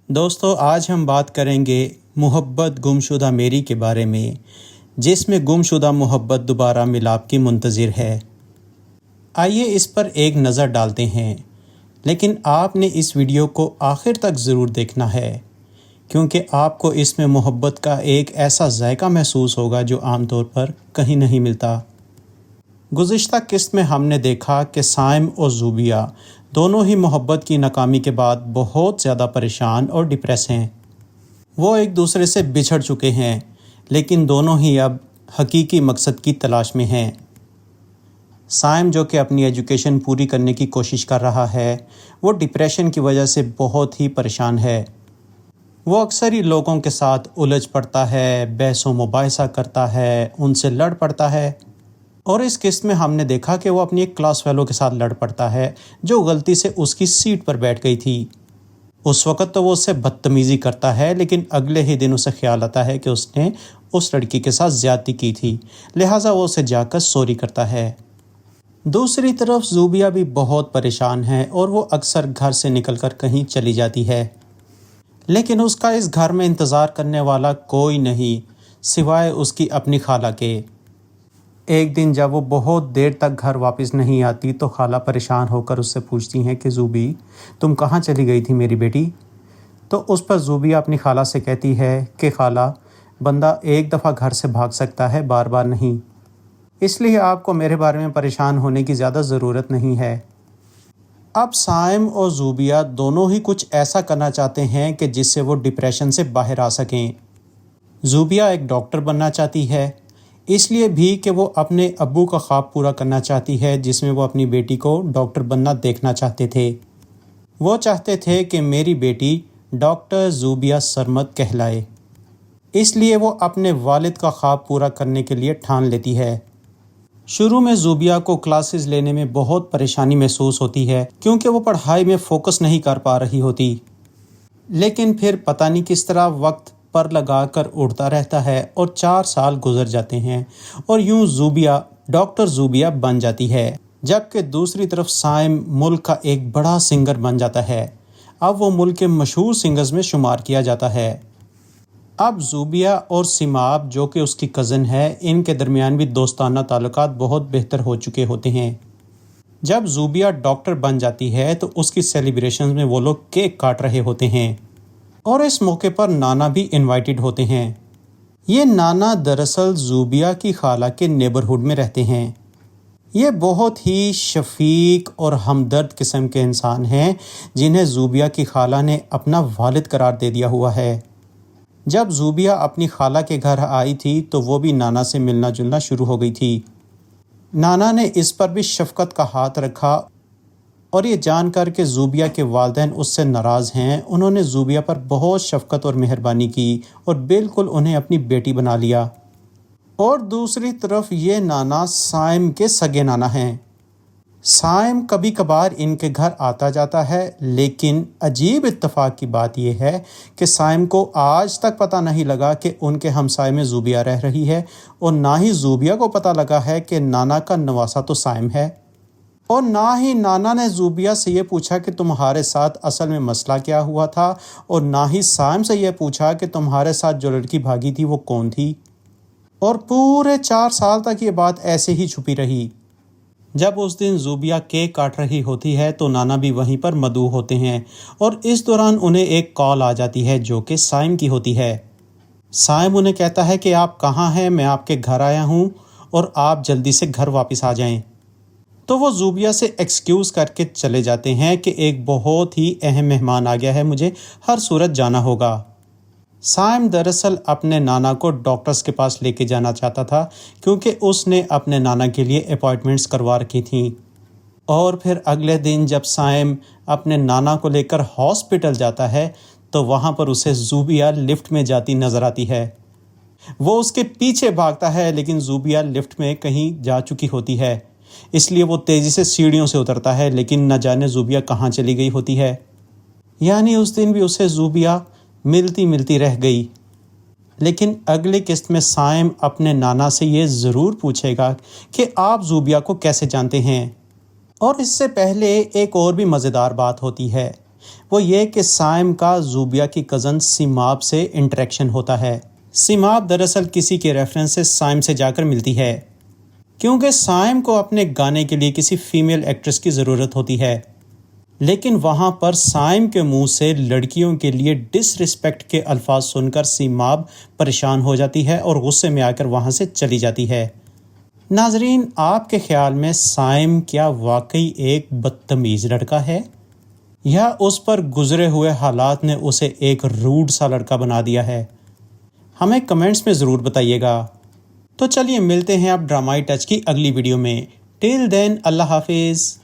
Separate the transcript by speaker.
Speaker 1: دوستو آج ہم بات کریں گے محبت گمشدہ میری کے بارے میں، جس میں گمشدہ محبت دوبارہ ملاپ کی منتظر ہے۔ آئیے اس پر ایک نظر ڈالتے ہیں، لیکن آپ نے اس ویڈیو کو آخر تک ضرور دیکھنا ہے، کیونکہ آپ کو اس میں محبت کا ایک ایسا ذائقہ محسوس ہوگا جو عام طور پر کہیں نہیں ملتا۔ گزشتہ قسط میں ہم نے دیکھا کہ سائم اور زوبیہ دونوں ہی محبت کی ناکامی کے بعد بہت زیادہ پریشان اور ڈپریس ہیں۔ وہ ایک دوسرے سے بچھڑ چکے ہیں، لیکن دونوں ہی اب حقیقی مقصد کی تلاش میں ہیں۔ سائم جو کہ اپنی ایجوکیشن پوری کرنے کی کوشش کر رہا ہے، وہ ڈپریشن کی وجہ سے بہت ہی پریشان ہے۔ وہ اکثر ہی لوگوں کے ساتھ الجھ پڑتا ہے، بحث و مباحثہ کرتا ہے، ان سے لڑ پڑتا ہے، اور اس قسط میں ہم نے دیکھا کہ وہ اپنی ایک کلاس فیلو کے ساتھ لڑ پڑتا ہے جو غلطی سے اس کی سیٹ پر بیٹھ گئی تھی۔ اس وقت تو وہ اس سے بدتمیزی کرتا ہے، لیکن اگلے ہی دن اسے خیال آتا ہے کہ اس نے اس لڑکی کے ساتھ زیادتی کی تھی، لہٰذا وہ اسے جا کر سوری کرتا ہے۔ دوسری طرف زوبیہ بھی بہت پریشان ہے اور وہ اکثر گھر سے نکل کر کہیں چلی جاتی ہے، لیکن اس کا اس گھر میں انتظار کرنے والا کوئی نہیں سوائے اس کی اپنی خالہ کے۔ ایک دن جب وہ بہت دیر تک گھر واپس نہیں آتی تو خالہ پریشان ہو کر اس سے پوچھتی ہیں کہ زوبی، تم کہاں چلی گئی تھی میری بیٹی؟ تو اس پر زوبیہ اپنی خالہ سے کہتی ہے کہ خالہ، بندہ ایک دفعہ گھر سے بھاگ سکتا ہے، بار بار نہیں، اس لیے آپ کو میرے بارے میں پریشان ہونے کی زیادہ ضرورت نہیں ہے۔ اب سائم اور زوبیہ دونوں ہی کچھ ایسا کرنا چاہتے ہیں کہ جس سے وہ ڈپریشن سے باہر آ سکیں۔ زوبیہ ایک ڈاکٹر بننا چاہتی ہے، اس لیے بھی کہ وہ اپنے ابو کا خواب پورا کرنا چاہتی ہے جس میں وہ اپنی بیٹی کو ڈاکٹر بننا دیکھنا چاہتے تھے۔ وہ چاہتے تھے کہ میری بیٹی ڈاکٹر زوبیہ سرمد کہلائے، اس لیے وہ اپنے والد کا خواب پورا کرنے کے لیے ٹھان لیتی ہے۔ شروع میں زوبیہ کو کلاسز لینے میں بہت پریشانی محسوس ہوتی ہے کیونکہ وہ پڑھائی میں فوکس نہیں کر پا رہی ہوتی، لیکن پھر پتہ نہیں کس طرح وقت پر لگا کر اڑتا رہتا ہے اور 4 سال گزر جاتے ہیں اور یوں زوبیہ ڈاکٹر زوبیہ بن جاتی ہے، جبکہ دوسری طرف سائم ملک کا ایک بڑا سنگر بن جاتا ہے۔ اب وہ ملک کے مشہور سنگرز میں شمار کیا جاتا ہے۔ اب زوبیہ اور سیماب جو کہ اس کی کزن ہے، ان کے درمیان بھی دوستانہ تعلقات بہت بہتر ہو چکے ہوتے ہیں۔ جب زوبیہ ڈاکٹر بن جاتی ہے تو اس کی سیلیبریشنز میں وہ لوگ کیک کاٹ رہے ہوتے ہیں، اور اس موقع پر نانا بھی انوائٹڈ ہوتے ہیں۔ یہ نانا دراصل زوبیہ کی خالہ کے نیبرہڈ میں رہتے ہیں۔ یہ بہت ہی شفیق اور ہمدرد قسم کے انسان ہیں جنہیں زوبیہ کی خالہ نے اپنا والد قرار دے دیا ہوا ہے۔ جب زوبیہ اپنی خالہ کے گھر آئی تھی تو وہ بھی نانا سے ملنا جلنا شروع ہو گئی تھی۔ نانا نے اس پر بھی شفقت کا ہاتھ رکھا، اور یہ جان کر کہ زوبیہ کے والدین اس سے ناراض ہیں، انہوں نے زوبیہ پر بہت شفقت اور مہربانی کی اور بالکل انہیں اپنی بیٹی بنا لیا۔ اور دوسری طرف یہ نانا سائم کے سگے نانا ہیں۔ سائم کبھی کبھار ان کے گھر آتا جاتا ہے، لیکن عجیب اتفاق کی بات یہ ہے کہ سائم کو آج تک پتہ نہیں لگا کہ ان کے ہمسائے میں زوبیہ رہ رہی ہے، اور نہ ہی زوبیہ کو پتہ لگا ہے کہ نانا کا نواسہ تو سائم ہے، اور نہ ہی نانا نے زوبیہ سے یہ پوچھا کہ تمہارے ساتھ اصل میں مسئلہ کیا ہوا تھا، اور نہ ہی سائم سے یہ پوچھا کہ تمہارے ساتھ جو لڑکی بھاگی تھی وہ کون تھی۔ اور پورے 4 سال تک یہ بات ایسے ہی چھپی رہی۔ جب اس دن زوبیہ کیک کاٹ رہی ہوتی ہے تو نانا بھی وہیں پر مدعو ہوتے ہیں، اور اس دوران انہیں ایک کال آ جاتی ہے جو کہ سائم کی ہوتی ہے۔ سائم انہیں کہتا ہے کہ آپ کہاں ہیں، میں آپ کے گھر آیا ہوں اور آپ جلدی سے گھر واپس آ جائیں۔ تو وہ زوبیہ سے ایکسکیوز کر کے چلے جاتے ہیں کہ ایک بہت ہی اہم مہمان آ گیا ہے، مجھے ہر صورت جانا ہوگا۔ سائم دراصل اپنے نانا کو ڈاکٹرز کے پاس لے کے جانا چاہتا تھا کیونکہ اس نے اپنے نانا کے لیے اپائنٹمنٹس کروا رکھی تھیں۔ اور پھر اگلے دن جب سائم اپنے نانا کو لے کر ہاسپٹل جاتا ہے تو وہاں پر اسے زوبیہ لفٹ میں جاتی نظر آتی ہے۔ وہ اس کے پیچھے بھاگتا ہے، لیکن زوبیہ لفٹ میں کہیں جا چکی ہوتی ہے، اس لیے وہ تیزی سے سیڑھیوں سے اترتا ہے، لیکن نہ جانے زوبیہ کہاں چلی گئی ہوتی ہے۔ یعنی اس دن بھی اسے زوبیہ ملتی رہ گئی۔ لیکن اگلی قسط میں سائم اپنے نانا سے یہ ضرور پوچھے گا کہ آپ زوبیہ کو کیسے جانتے ہیں۔ اور اس سے پہلے ایک اور بھی مزیدار بات ہوتی ہے وہ یہ کہ سائم کا زوبیا کی کزن سیماب سے انٹریکشن ہوتا ہے۔ سیماب دراصل کسی کے ریفرنس سے سائم سے جا کر ملتی ہے، کیونکہ سائم کو اپنے گانے کے لیے کسی فیمیل ایکٹریس کی ضرورت ہوتی ہے، لیکن وہاں پر سائم کے منہ سے لڑکیوں کے لیے ڈس رسپیکٹ کے الفاظ سن کر سیماب پریشان ہو جاتی ہے اور غصے میں آ کر وہاں سے چلی جاتی ہے۔ ناظرین، آپ کے خیال میں سائم کیا واقعی ایک بدتمیز لڑکا ہے، یا اس پر گزرے ہوئے حالات نے اسے ایک روڈ سا لڑکا بنا دیا ہے؟ ہمیں کمنٹس میں ضرور بتائیے گا۔ تو چلیے ملتے ہیں اب ڈرامائی ٹچ کی اگلی ویڈیو میں۔ ٹل دین اللہ حافظ۔